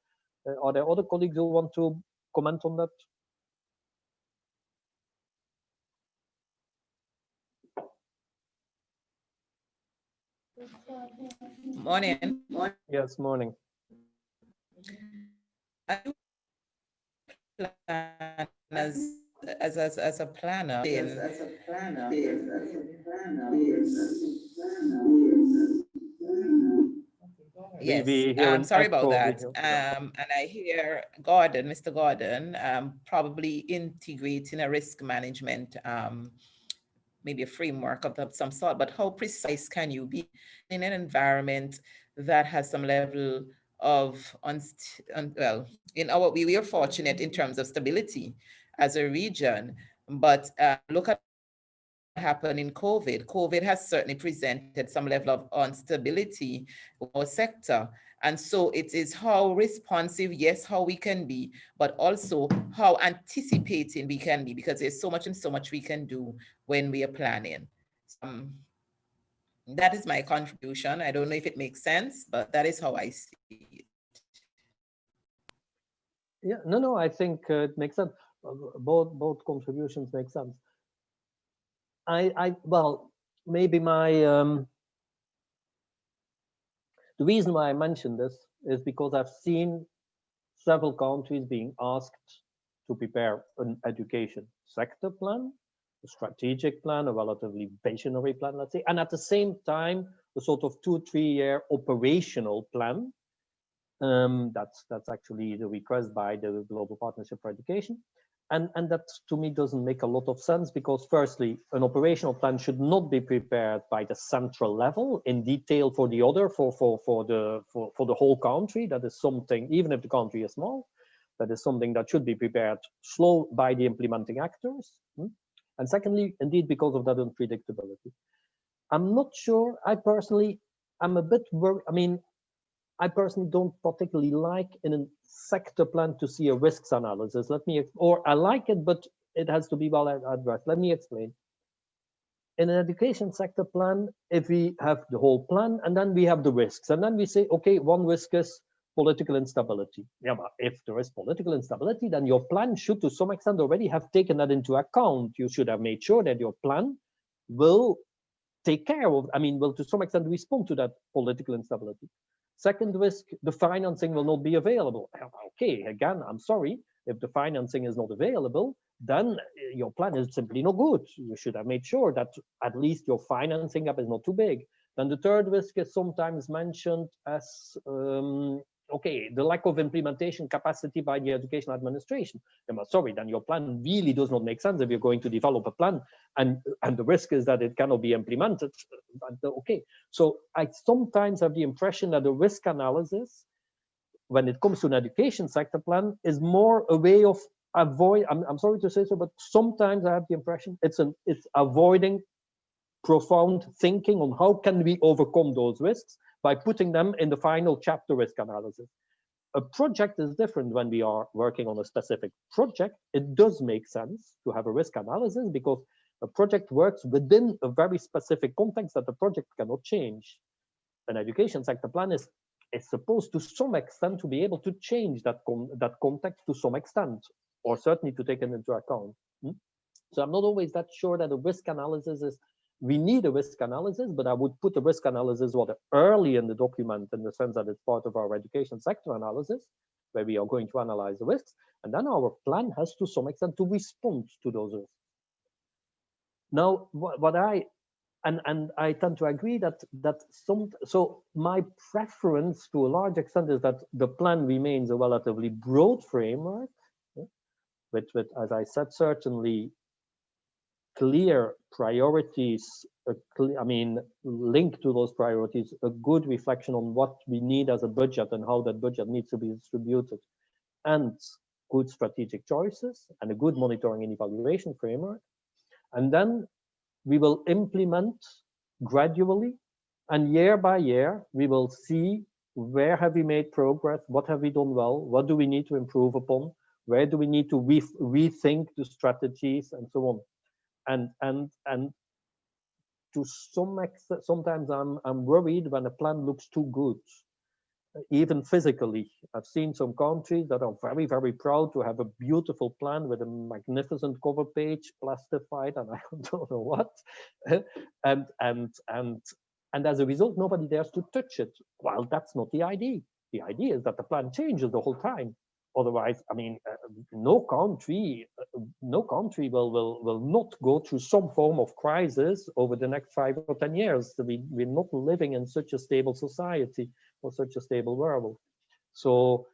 on? Are there other colleagues who want to comment on that? Morning. Yes, morning. I do plan as a planner. Yes, sorry about that. And I hear Gordon, Mr. Gordon, probably integrating a risk management, maybe a framework of some sort, but how precise can you be in an environment that has some level of, well, we are fortunate in terms of stability as a region, but look at what happened in COVID. COVID has certainly presented some level of instability in our sector. And so it is how responsive, yes, how we can be, but also how anticipating we can be, because there's so much we can do when we are planning. That is my contribution. I don't know if it makes sense, but that is how I see it. Yeah, no, I think it makes sense. both contributions make sense. Well, maybe my the reason why I mentioned this is because I've seen several countries being asked to prepare an education sector plan, a strategic plan, a relatively visionary plan, let's say, and at the same time, a sort of 2-3 year operational plan. That's actually the request by the Global Partnership for Education. And that to me doesn't make a lot of sense, because firstly, an operational plan should not be prepared by the central level in detail for the other, for the whole country. That is something, even if the country is small, that is something that should be prepared slow by the implementing actors. And secondly, indeed, because of that unpredictability. I'm not sure, I'm a bit worried. I mean, I personally don't particularly like in a sector plan to see a risks analysis. Or I like it, but it has to be well addressed. Let me explain. In an education sector plan, if we have the whole plan and then we have the risks, and then we say, okay, one risk is political instability. Yeah, but if there is political instability, then your plan should to some extent already have taken that into account. You should have made sure that your plan will take care of, will to some extent respond to that political instability. Second risk, the financing will not be available. Okay, again, I'm sorry, if the financing is not available, then your plan is simply not good. You should have made sure that at least your financing gap is not too big. Then the third risk is sometimes mentioned as, okay, the lack of implementation capacity by the education administration. Sorry, then your plan really does not make sense if you're going to develop a plan and the risk is that it cannot be implemented. Okay, so I sometimes have the impression that the risk analysis, when it comes to an education sector plan, is more a way of I'm sorry to say so, but sometimes I have the impression it's avoiding profound thinking on how can we overcome those risks by putting them in the final chapter risk analysis. A project is different. When we are working on a specific project, it does make sense to have a risk analysis because a project works within a very specific context that the project cannot change. An education sector plan is supposed to some extent to be able to change that context to some extent, or certainly to take it into account. So I'm not always that sure that a risk analysis is, we need a risk analysis, but I would put the risk analysis rather early in the document in the sense that it's part of our education sector analysis, where we are going to analyze the risks, and then our plan has to some extent to respond to those risks. Now, I tend to agree so my preference to a large extent is that the plan remains a relatively broad framework, with, as I said, certainly clear priorities, linked to those priorities, a good reflection on what we need as a budget and how that budget needs to be distributed, and good strategic choices and a good monitoring and evaluation framework. And then we will implement gradually, and year by year, we will see where have we made progress, what have we done well, what do we need to improve upon, where do we need to rethink the strategies, and so on. And to some extent, sometimes I'm worried when a plan looks too good, even physically. I've seen some countries that are very, very proud to have a beautiful plan with a magnificent cover page, plastified, and I don't know what. And as a result, nobody dares to touch it. Well, that's not the idea. The idea is that the plan changes the whole time. Otherwise, no country will not go through some form of crisis over the next 5 or 10 years. We're not living in such a stable society or such a stable world. So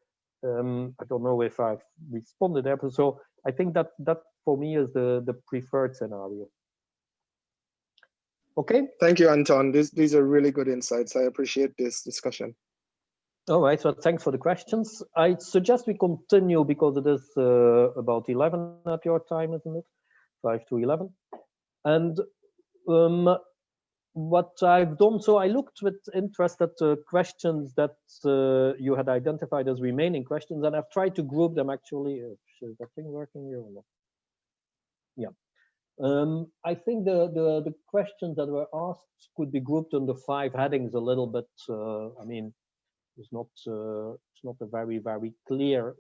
I don't know if I've responded there. So I think that for me is the preferred scenario. Okay. Thank you, Anton. These are really good insights. I appreciate this discussion. All right, so thanks for the questions. I suggest we continue because it is about 11 at your time, isn't it? 5 to 11. And what I've done, so I looked with interest at the questions that you had identified as remaining questions, and I've tried to group them actually. Is that thing working here or not? Yeah. I think the questions that were asked could be grouped under 5 headings a little bit. It's not a very, very clear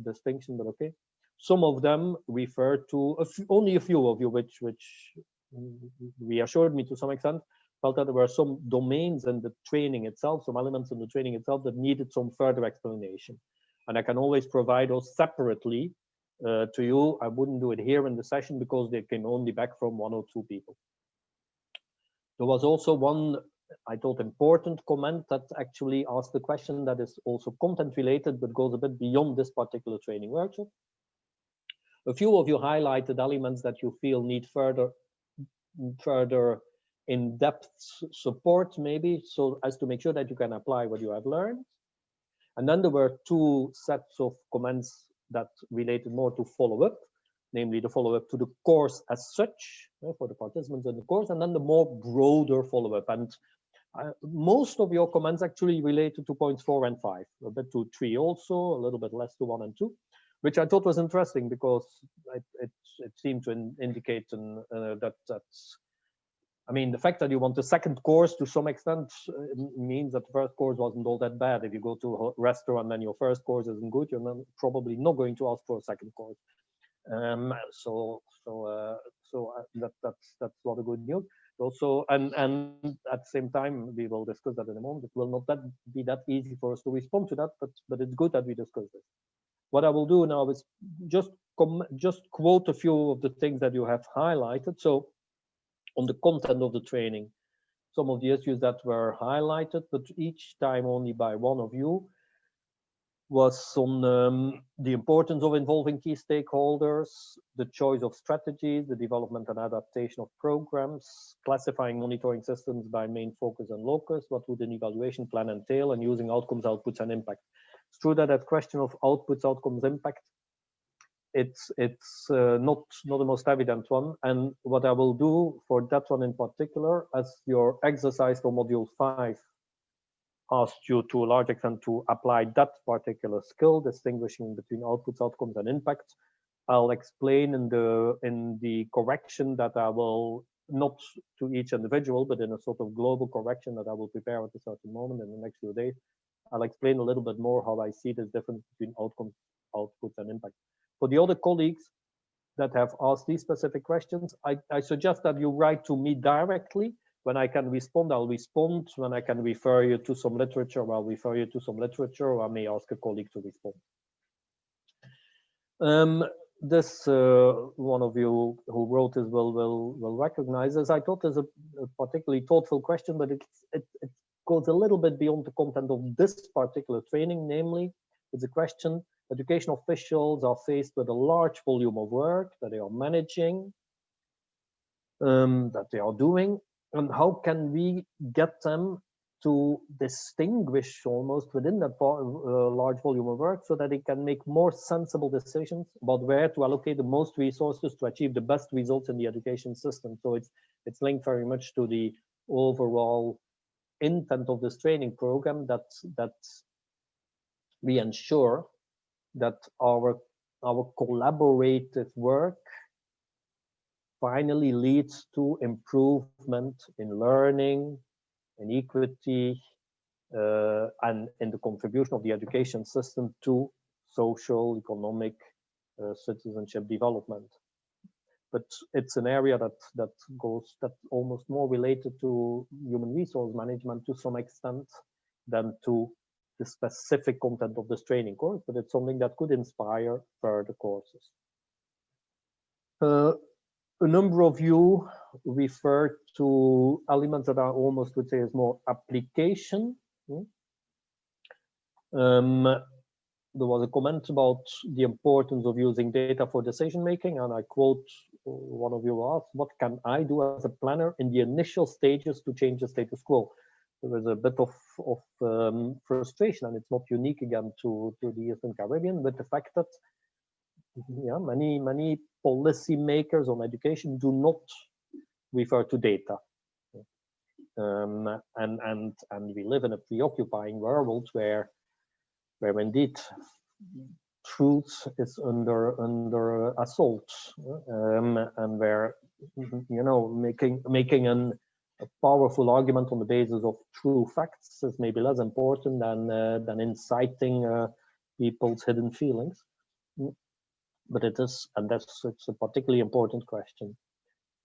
distinction, but okay. Some of them refer to only a few of you, which reassured me to some extent, felt that there were some domains in the training itself, some elements in the training itself that needed some further explanation. And I can always provide those separately to you. I wouldn't do it here in the session because they came only back from 1 or 2 people. There was also one, I thought, important comment that actually asked the question that is also content related, but goes a bit beyond this particular training workshop. A few of you highlighted elements that you feel need further in-depth support, maybe, so as to make sure that you can apply what you have learned. And then there were 2 sets of comments that related more to follow-up, namely the follow-up to the course as such, for the participants in the course, and then the more broader follow-up. And most of your comments actually related to points 4 and 5, a bit to 3 also, a little bit less to 1 and 2, which I thought was interesting because it seemed to indicate that's, I mean, the fact that you want the second course to some extent means that the first course wasn't all that bad. If you go to a restaurant and your first course isn't good, you're probably not going to ask for a second course. That's a lot of good news. Also, and at the same time, we will discuss that in a moment. It will not be that easy for us to respond to that, but it's good that we discuss this. What I will do now is just quote a few of the things that you have highlighted. So on the content of the training, some of the issues that were highlighted, but each time only by one of you, was on the importance of involving key stakeholders, the choice of strategies, the development and adaptation of programs, classifying monitoring systems by main focus and locus, what would an evaluation plan entail, and using outcomes, outputs, and impact. It's true that that question of outputs, outcomes, impact, it's not the most evident one. And what I will do for that one in particular, as your exercise for module 5 asked you to a large extent to apply that particular skill, distinguishing between outputs, outcomes, and impact, I'll explain in the correction that I will, not to each individual, but in a sort of global correction that I will prepare at a certain moment in the next few days. I'll explain a little bit more how I see this difference between outcomes, outputs, and impact. For the other colleagues that have asked these specific questions, I suggest that you write to me directly. When I can respond, I'll respond. When I can refer you to some literature, I'll refer you to some literature, or I may ask a colleague to respond. This one of you who wrote this will recognize this. I thought this is a particularly thoughtful question, but it goes a little bit beyond the content of this particular training. Namely, it's a question: education officials are faced with a large volume of work that they are managing, that they are doing. And how can we get them to distinguish almost within that large volume of work so that they can make more sensible decisions about where to allocate the most resources to achieve the best results in the education system? So it's linked very much to the overall intent of this training program, that we ensure that our collaborative work finally leads to improvement in learning, in equity, and in the contribution of the education system to social, economic, citizenship development. But it's an area that's almost more related to human resource management to some extent than to the specific content of this training course, but it's something that could inspire further courses. A number of you referred to elements that I almost would say is more application. There was a comment about the importance of using data for decision making, and I quote one of you asked, "What can I do as a planner in the initial stages to change the status quo?" There was a bit of frustration, and it's not unique again to the Eastern Caribbean, but the fact that many policymakers on education do not refer to data, and we live in a preoccupying world where indeed truth is under assault, and where making a powerful argument on the basis of true facts is maybe less important than inciting people's hidden feelings. But it is, and it's a particularly important question.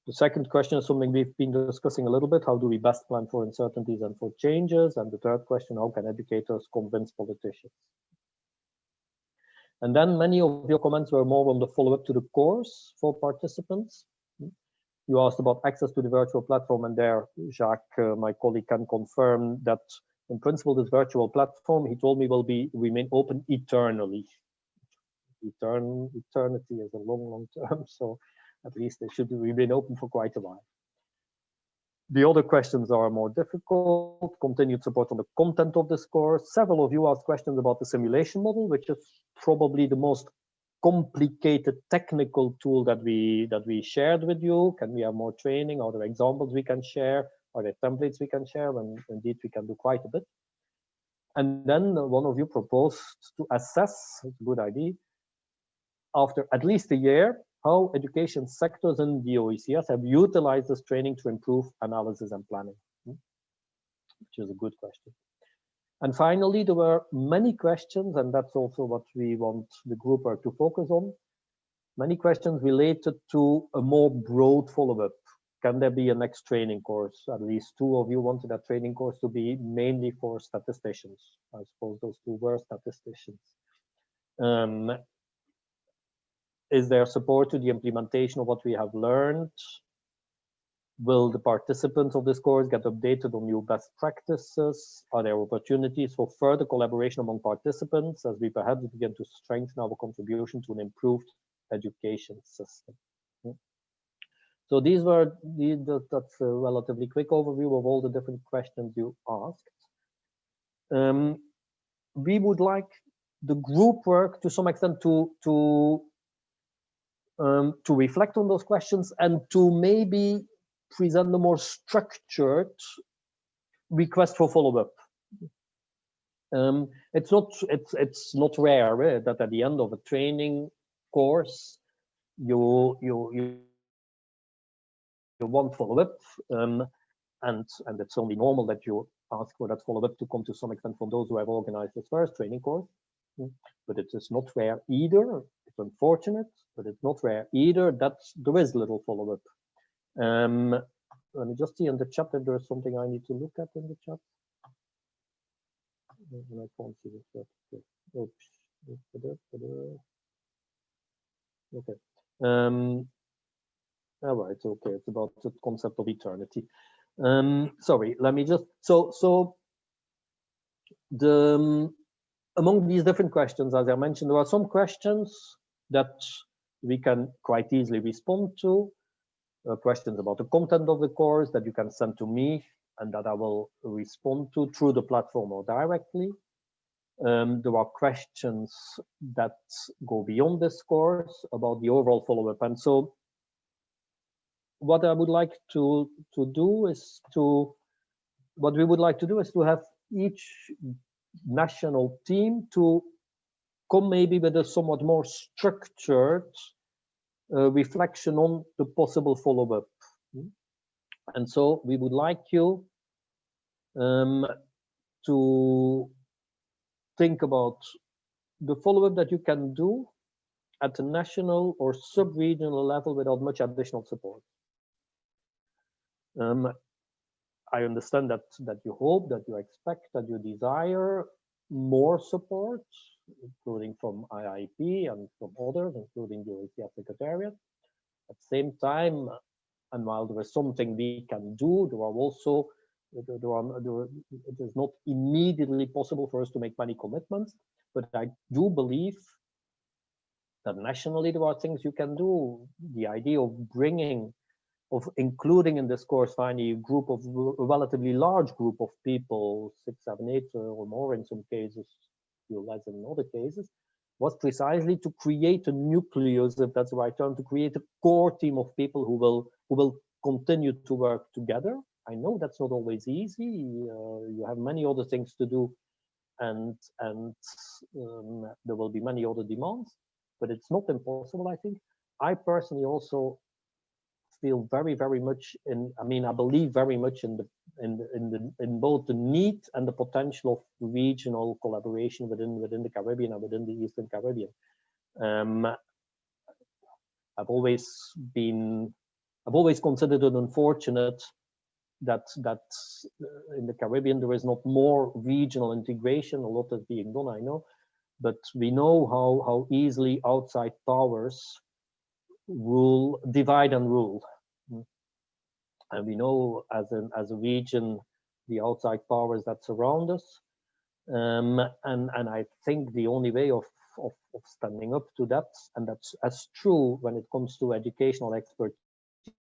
The second question is something we've been discussing a little bit. How do we best plan for uncertainties and for changes? And the third question, how can educators convince politicians? And then many of your comments were more on the follow-up to the course for participants. You asked about access to the virtual platform, and there, Jacques, my colleague, can confirm that in principle, this virtual platform, he told me, will remain open eternally. Eternity is a long term, so at least it should remain open for quite a while. The other questions are more difficult. Continued support on the content of this course. Several of you asked questions about the simulation model, which is probably the most complicated technical tool that we shared with you. Can we have more training? Are there examples we can share? Are there templates we can share? And indeed, we can do quite a bit. And then one of you proposed to assess, it's a good idea, after at least a year, how education sectors in the OECS have utilized this training to improve analysis and planning, which is a good question. And finally, there were many questions, and that's also what we want the group work to focus on. Many questions related to a more broad follow-up. Can there be a next training course? At least two of you wanted that training course to be mainly for statisticians. I suppose those two were statisticians. Is there support to the implementation of what we have learned? Will the participants of this course get updated on new best practices? Are there opportunities for further collaboration among participants as we perhaps begin to strengthen our contribution to an improved education system? So these were, that's a relatively quick overview of all the different questions you asked. We would like the group work to some extent to reflect on those questions and to maybe present a more structured request for follow-up. It's not rare that at the end of a training course you want follow-up, and it's only normal that you ask for that follow-up to come to some extent from those who have organized this first training course. But it is not rare either. It's unfortunate, but it's not rare either that there is little follow-up. Let me just see in the chat if there's something I need to look at in the chat. And I can't see the chat. Oops. Okay. All right. Okay. It's about the concept of eternity. Sorry. Let me just. So the among these different questions, as I mentioned, there are some questions that we can quite easily respond to. Questions about the content of the course that you can send to me and that I will respond to through the platform or directly. There are questions that go beyond this course about the overall follow-up. And so what I would like to do is what we would like to do is to have each national team to come maybe with a somewhat more structured reflection on the possible follow-up. And so we would like you to think about the follow-up that you can do at the national or sub-regional level without much additional support. I understand that you hope, that you expect, that you desire more support, including from IIP and from others, including the OECS Secretariat. At the same time, and while there is something we can do, there are also, it is not immediately possible for us to make many commitments, but I do believe that nationally there are things you can do. The idea of including in this course finally a relatively large group of people, 6, 7, 8 or more in some cases, less in other cases, was precisely to create a nucleus, if that's the right term, to create a core team of people who will continue to work together. I know that's not always easy. You have many other things to do, and there will be many other demands, but it's not impossible, I think. I personally also feel very much in. I mean, I believe very much in both the need and the potential of regional collaboration within the Caribbean and within the Eastern Caribbean. I've always considered it unfortunate that in the Caribbean there is not more regional integration. A lot is being done, I know, but we know how easily outside powers divide and rule, and we know as a region the outside powers that surround us, and I think the only way of standing up to that, and that's as true when it comes to educational expertise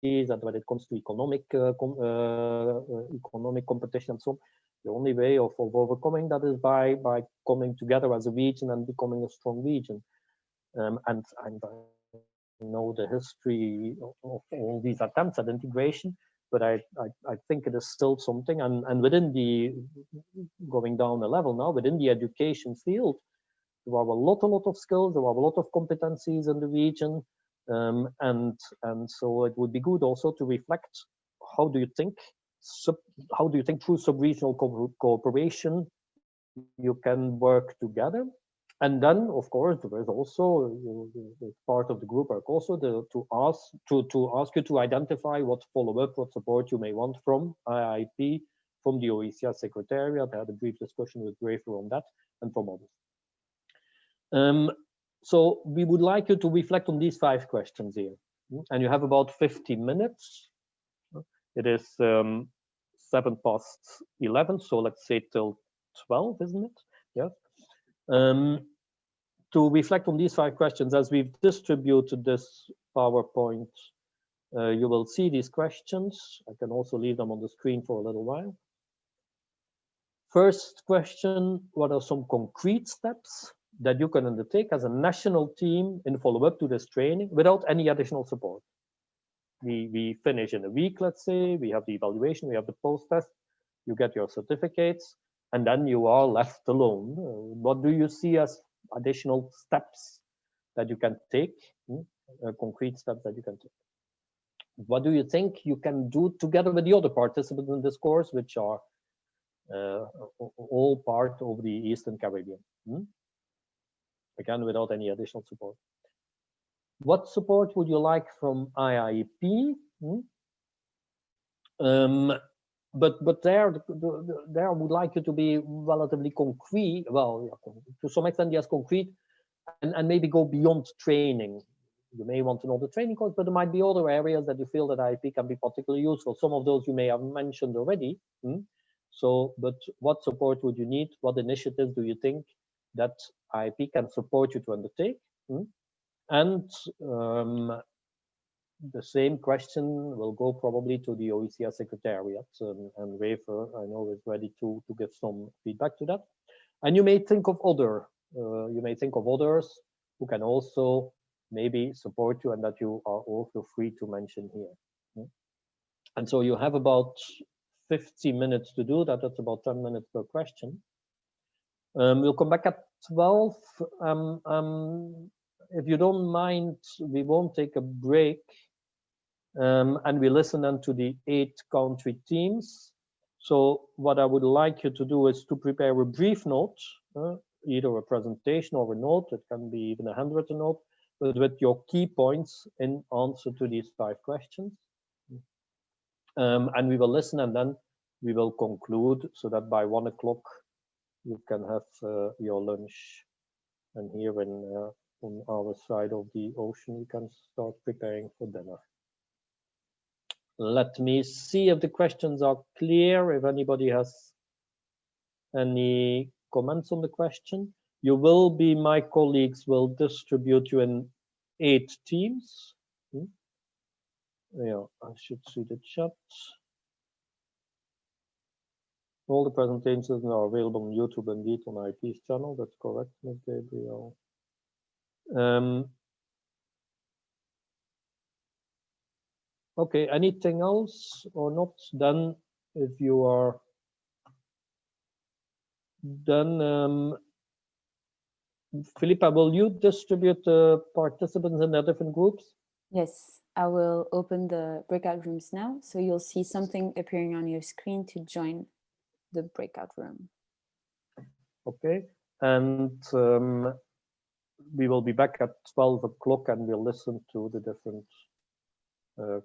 and when it comes to economic competition and so on, the only way of overcoming that is by coming together as a region and becoming a strong region. And I know the history of all these attempts at integration, but I think it is still something. And within the, going down a level now, within the education field, there are a lot of skills, there are a lot of competencies in the region. And so it would be good also to reflect, how do you think through sub-regional cooperation you can work together? And then, of course, there is also part of the group work also to ask you to identify what follow-up, what support you may want from IIP, from the OECS Secretariat. I had a brief discussion with Rafer on that, and from others. So we would like you to reflect on these 5 questions here, and you have about 50 minutes. It is 11:07, so let's say till 12, isn't it? Yeah. To reflect on these 5 questions, as we've distributed this PowerPoint, you will see these questions. I can also leave them on the screen for a little while. First question: what are some concrete steps that you can undertake as a national team in follow-up to this training without any additional support? We finish in a week, let's say, we have the evaluation, we have the post-test, you get your certificates, and then you are left alone. What do you see as additional steps that you can take, concrete steps that you can take? What do you think you can do together with the other participants in this course, which are all part of the Eastern Caribbean? Again, without any additional support. What support would you like from IIP? But there I would like you to be relatively concrete. Well, yeah, to some extent, yes, concrete, and maybe go beyond training. You may want to know the training course, but there might be other areas that you feel that IIP can be particularly useful. Some of those you may have mentioned already. So, but what support would you need? What initiatives do you think that IIP can support you to undertake? And the same question will go probably to the OECS Secretariat, and Rafer, I know, is ready to give some feedback to that. And you may think of others who can also maybe support you, and that you are also free to mention here. And so you have about 50 minutes to do that. That's about 10 minutes per question. We'll come back at 12. If you don't mind, we won't take a break, and we listen then to the 8 country teams. So what I would like you to do is to prepare a brief note, either a presentation or a note. It can be even a handwritten note, but with your key points in answer to these 5 questions. And we will listen, and then we will conclude, so that by 1 o'clock you can have your lunch, and here on our side of the ocean you can start preparing for dinner. Let me see if the questions are clear, if anybody has any comments on the question. You will be, my colleagues will distribute you in 8 teams. Yeah, I should see the chat. All the presentations are available on YouTube, indeed, on IP's channel. That's correct, Ms. Gabriel. Okay, anything else or not? Then, if you are done, Philippa, will you distribute the participants in their different groups? Yes. I will open the breakout rooms now. So you'll see something appearing on your screen to join the breakout room. Okay, and we will be back at 12 o'clock and we'll listen to the different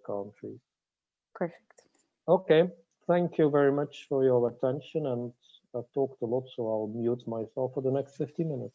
countries. Perfect. Okay, thank you very much for your attention, and I've talked a lot, so I'll mute myself for the next 15 minutes.